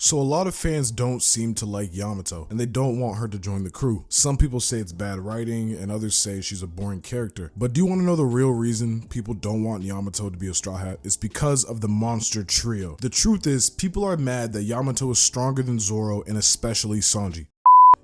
So a lot of fans don't seem to like Yamato, and they don't want her to join the crew. Some people say it's bad writing, and others say she's a boring character. But do you want to know the real reason people don't want Yamato to be a Straw Hat? It's because of the monster trio. The truth is, people are mad that Yamato is stronger than Zoro, and especially Sanji.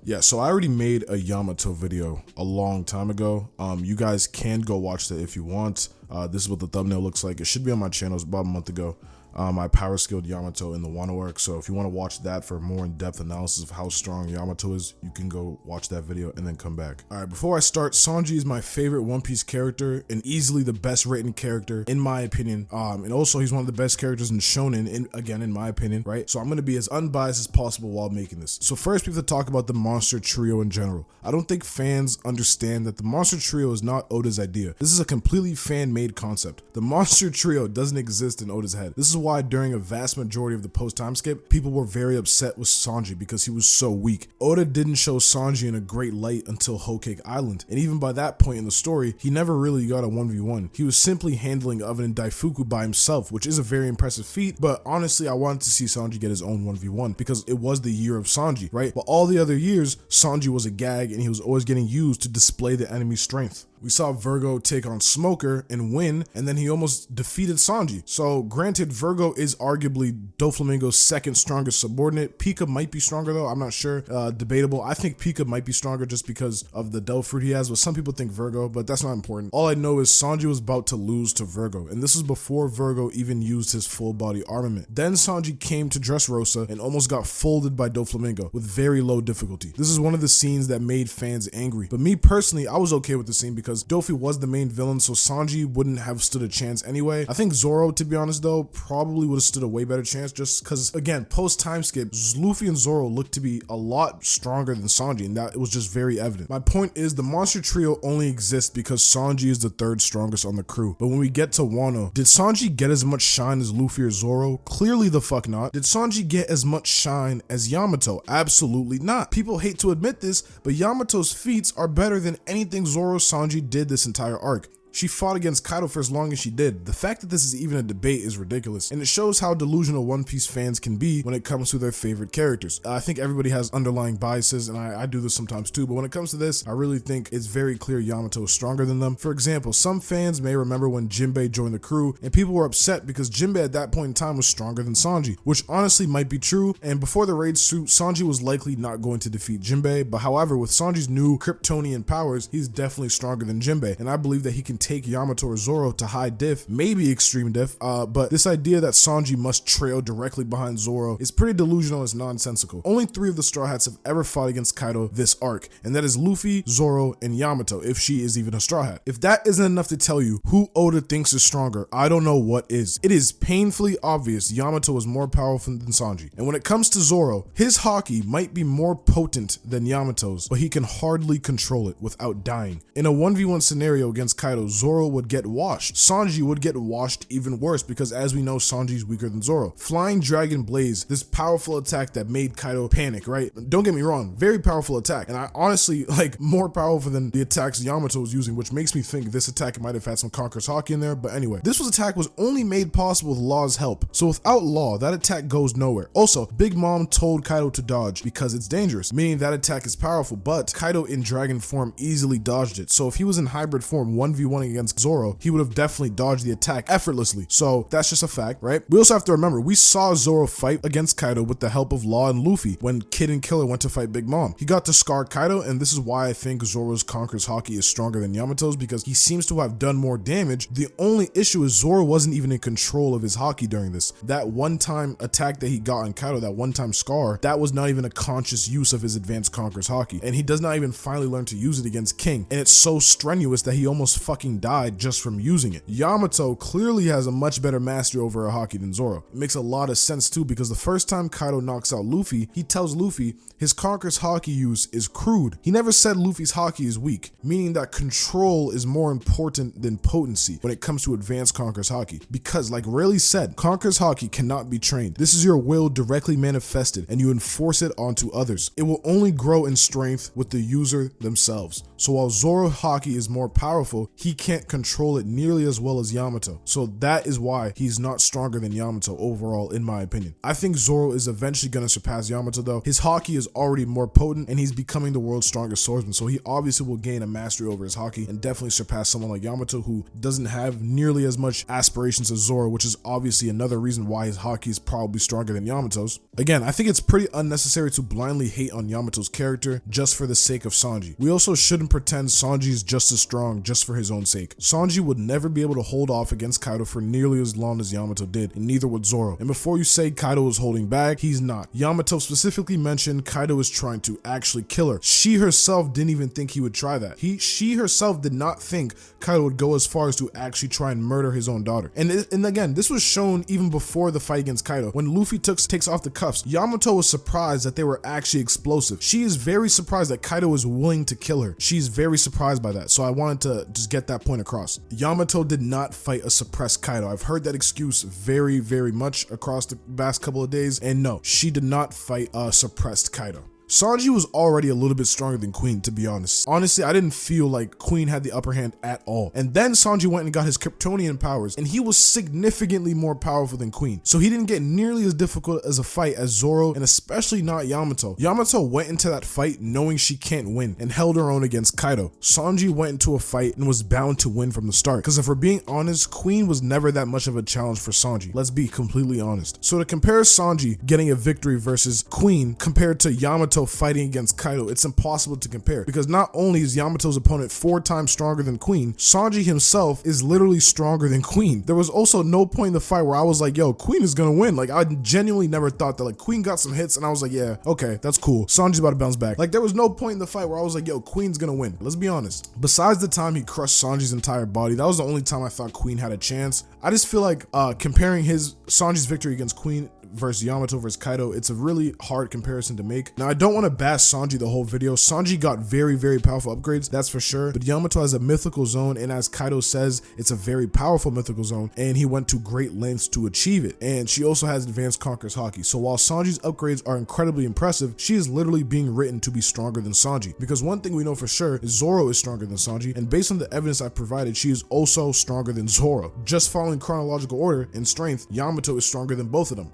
Yeah, so I already made a Yamato video a long time ago. You guys can go watch that if you want. This is what the thumbnail looks like. It should be on my channel. It's about a month ago. I power scaled Yamato in the Wano arc, so if you want to watch that for a more in-depth analysis of how strong Yamato is, you can go watch that video and then come back. Alright, before I start, Sanji is my favorite One Piece character and easily the best written character in my opinion, and also he's one of the best characters in Shonen, again in my opinion, right? So I'm going to be as unbiased as possible while making this. So first we have to talk about the monster trio in general. I don't think fans understand that the monster trio is not Oda's idea. This is a completely fan-made concept. The monster trio doesn't exist in Oda's head. This is why during a vast majority of the post-time skip, people were very upset with Sanji because he was so weak. Oda didn't show Sanji in a great light until Whole Cake Island, and even by that point in the story, he never really got a 1v1. He was simply handling Oven and Daifuku by himself, which is a very impressive feat, but honestly, I wanted to see Sanji get his own 1v1 because it was the year of Sanji, right? But all the other years, Sanji was a gag and he was always getting used to display the enemy's strength. We saw Virgo take on Smoker and win, and then he almost defeated Sanji. So granted, Virgo is arguably Doflamingo's second strongest subordinate. Pika might be stronger though, I'm not sure, debatable. I think Pika might be stronger just because of the Del Fruit he has, but some people think Virgo, but that's not important. All I know is Sanji was about to lose to Virgo, and this was before Virgo even used his full body armament. Then Sanji came to Dressrosa and almost got folded by Doflamingo with very low difficulty. This is one of the scenes that made fans angry, but me personally, I was okay with the scene because Dofi was the main villain, so Sanji wouldn't have stood a chance anyway. I think Zoro, to be honest though, probably would have stood a way better chance just because, again, post-time skip, Luffy and Zoro looked to be a lot stronger than Sanji, and that it was just very evident. My point is, the monster trio only exists because Sanji is the third strongest on the crew. But when we get to Wano, did Sanji get as much shine as Luffy or Zoro? Clearly the fuck not. Did Sanji get as much shine as Yamato? Absolutely not. People hate to admit this, but Yamato's feats are better than anything Zoro Sanji did this entire arc. She fought against Kaido for as long as she did. The fact that this is even a debate is ridiculous, and it shows how delusional One Piece fans can be when it comes to their favorite characters. I think everybody has underlying biases, and I do this sometimes too, but when it comes to this, I really think it's very clear Yamato is stronger than them. For example, some fans may remember when Jinbei joined the crew, and people were upset because Jinbei at that point in time was stronger than Sanji, which honestly might be true, and before the raid suit, Sanji was likely not going to defeat Jinbei, but however, with Sanji's new Kryptonian powers, he's definitely stronger than Jinbei, and I believe that he can take Yamato or Zoro to high diff, maybe extreme diff, but this idea that Sanji must trail directly behind Zoro is pretty delusional and it's nonsensical. Only 3 of the Straw Hats have ever fought against Kaido this arc, and that is Luffy, Zoro, and Yamato, if she is even a Straw Hat. If that isn't enough to tell you who Oda thinks is stronger, I don't know what is. It is painfully obvious Yamato is more powerful than Sanji, and when it comes to Zoro, his Haki might be more potent than Yamato's, but he can hardly control it without dying. In a 1v1 scenario against Kaido, Zoro would get washed. Sanji would get washed even worse because, as we know, Sanji's weaker than Zoro. Flying Dragon Blaze, this powerful attack that made Kaido panic, right? Don't get me wrong, very powerful attack, and I honestly like more powerful than the attacks Yamato was using, which makes me think this attack might have had some Conqueror's Haki in there, but anyway, this attack was only made possible with Law's help, so without Law, that attack goes nowhere. Also, Big Mom told Kaido to dodge because it's dangerous, meaning that attack is powerful, but Kaido in dragon form easily dodged it, so if he was in hybrid form 1v1 against Zoro, he would have definitely dodged the attack effortlessly. So that's just a fact, right? We also have to remember, we saw Zoro fight against Kaido with the help of Law and Luffy when Kid and Killer went to fight Big Mom. He got to scar Kaido, and this is why I think Zoro's Conqueror's Haki is stronger than Yamato's, because he seems to have done more damage. The only issue is Zoro wasn't even in control of his Haki during this. That one-time attack that he got on Kaido, that one-time scar, that was not even a conscious use of his advanced Conqueror's Haki, and he does not even finally learn to use it against King, and it's so strenuous that he almost fucking died just from using it. Yamato clearly has a much better mastery over a Haki than Zoro. It makes a lot of sense too, because the first time Kaido knocks out Luffy, he tells Luffy his Conqueror's Haki use is crude. He never said Luffy's Haki is weak, meaning that control is more important than potency when it comes to advanced Conqueror's Haki, because like Rayleigh said, Conqueror's Haki cannot be trained. This is your will directly manifested, and you enforce it onto others. It will only grow in strength with the user themselves. So while Zoro Haki is more powerful, he can't control it nearly as well as Yamato. So that is why he's not stronger than Yamato overall, in my opinion. I think Zoro is eventually going to surpass Yamato though. His Haki is already more potent and he's becoming the world's strongest swordsman. So he obviously will gain a mastery over his Haki and definitely surpass someone like Yamato, who doesn't have nearly as much aspirations as Zoro, which is obviously another reason why his Haki is probably stronger than Yamato's. Again, I think it's pretty unnecessary to blindly hate on Yamato's character just for the sake of Sanji. We also shouldn't pretend Sanji is just as strong just for his own sake. Sanji would never be able to hold off against Kaido for nearly as long as Yamato did, and neither would Zoro. And before you say Kaido is holding back, he's not. Yamato specifically mentioned Kaido is trying to actually kill her. She herself didn't even think he would try that. She herself did not think Kaido would go as far as to actually try and murder his own daughter. And again, this was shown even before the fight against Kaido. When Luffy takes off the cuffs, Yamato was surprised that they were actually explosive. She is very surprised that Kaido was willing to kill her. She's very surprised by that. So I wanted to just get that point across. Yamato did not fight a suppressed Kaido. I've heard that excuse very, very much across the past couple of days. And no, she did not fight a suppressed Kaido. Sanji was already a little bit stronger than Queen, to be honest. Honestly, I didn't feel like Queen had the upper hand at all. And then Sanji went and got his Kryptonian powers, and he was significantly more powerful than Queen. So he didn't get nearly as difficult as a fight as Zoro, and especially not Yamato. Yamato went into that fight knowing she can't win and held her own against Kaido. Sanji went into a fight and was bound to win from the start. Because if we're being honest, Queen was never that much of a challenge for Sanji. Let's be completely honest. So to compare Sanji getting a victory versus Queen compared to Yamato fighting against Kaido, it's impossible to compare, because not only is Yamato's opponent 4 times stronger than Queen, Sanji himself is literally stronger than Queen. There was also no point in the fight where I was like, yo, Queen is gonna win. Like, I genuinely never thought that. Like, Queen got some hits and I was like, yeah, okay, that's cool. Sanji's about to bounce back. Like, there was no point in the fight where I was like, yo, Queen's gonna win. Let's be honest. Besides the time he crushed Sanji's entire body, that was the only time I thought Queen had a chance. I just feel like comparing Sanji's victory against Queen versus Yamato versus Kaido, it's a really hard comparison to make. Now, I don't want to bash Sanji the whole video. Sanji got very, very powerful upgrades, that's for sure. But Yamato has a mythical zone, and as Kaido says, it's a very powerful mythical zone, and he went to great lengths to achieve it. And she also has advanced Conqueror's Haki. So while Sanji's upgrades are incredibly impressive, she is literally being written to be stronger than Sanji. Because one thing we know for sure is Zoro is stronger than Sanji, and based on the evidence I provided, she is also stronger than Zoro. Just following chronological order in strength, Yamato is stronger than both of them.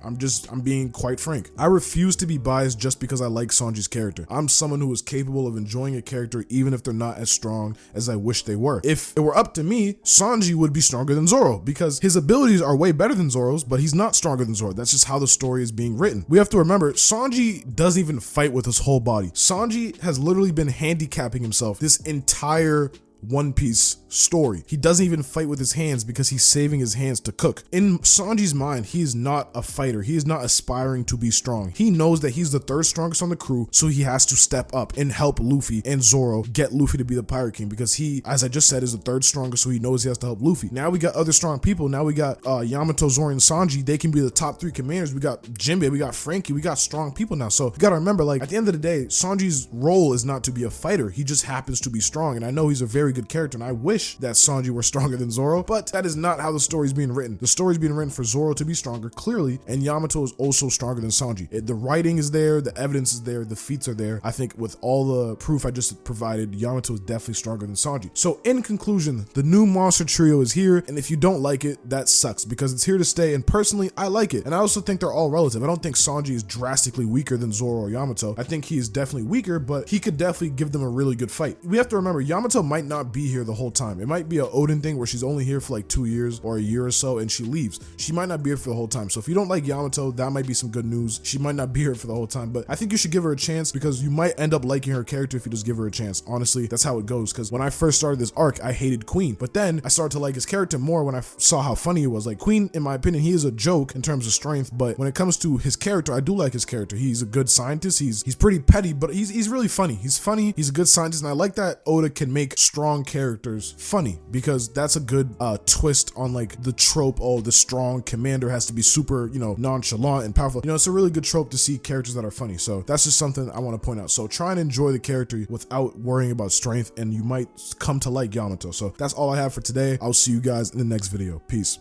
I'm being quite frank. I refuse to be biased just because I like Sanji's character. I'm someone who is capable of enjoying a character even if they're not as strong as I wish they were. If it were up to me, Sanji would be stronger than Zoro because his abilities are way better than Zoro's, but he's not stronger than Zoro. That's just how the story is being written. We have to remember, Sanji doesn't even fight with his whole body. Sanji has literally been handicapping himself this entire One Piece story. He doesn't even fight with his hands because he's saving his hands to cook. In Sanji's mind, he is not a fighter. He is not aspiring to be strong. He knows that he's the 3rd strongest on the crew, so he has to step up and help Luffy and Zoro get Luffy to be the Pirate King, because he, as I just said, is the 3rd strongest, so he knows he has to help Luffy. Now we got other strong people. Now we got Yamato, Zoro, and Sanji. They can be the top 3 commanders. We got Jinbei, we got Franky, we got strong people now. So you gotta remember, like, at the end of the day, Sanji's role is not to be a fighter. He just happens to be strong, and I know he's a very good character, and I wish that Sanji were stronger than Zoro, but that is not how the story is being written. The story is being written for Zoro to be stronger, clearly, and Yamato is also stronger than Sanji. The writing is there, the evidence is there, the feats are there. I think with all the proof I just provided, Yamato is definitely stronger than Sanji. So in conclusion, the new monster trio is here, and if you don't like it, that sucks, because it's here to stay, and personally, I like it. And I also think they're all relative. I don't think Sanji is drastically weaker than Zoro or Yamato. I think he is definitely weaker, but he could definitely give them a really good fight. We have to remember, Yamato might not be here the whole time. It might be a Odin thing where she's only here for like 2 years or a year or so and she leaves. She might not be here for the whole time. So if you don't like Yamato, that might be some good news. She might not be here for the whole time, but I think you should give her a chance, because you might end up liking her character if you just give her a chance. Honestly, that's how it goes, because when I first started this arc, I hated Queen, but then I started to like his character more when I saw how funny he was. Like, Queen, in my opinion, he is a joke in terms of strength, but when it comes to his character, I do like his character. He's a good scientist. He's pretty petty, but he's really funny. He's funny. He's a good scientist, and I like that Oda can make strong characters funny, because that's a good twist on like the trope, oh, the strong commander has to be super, nonchalant and powerful. It's a really good trope to see characters that are funny. So that's just something I want to point out. So try and enjoy the character without worrying about strength, and you might come to like Yamato. So that's all I have for today. I'll see you guys in the next video. Peace.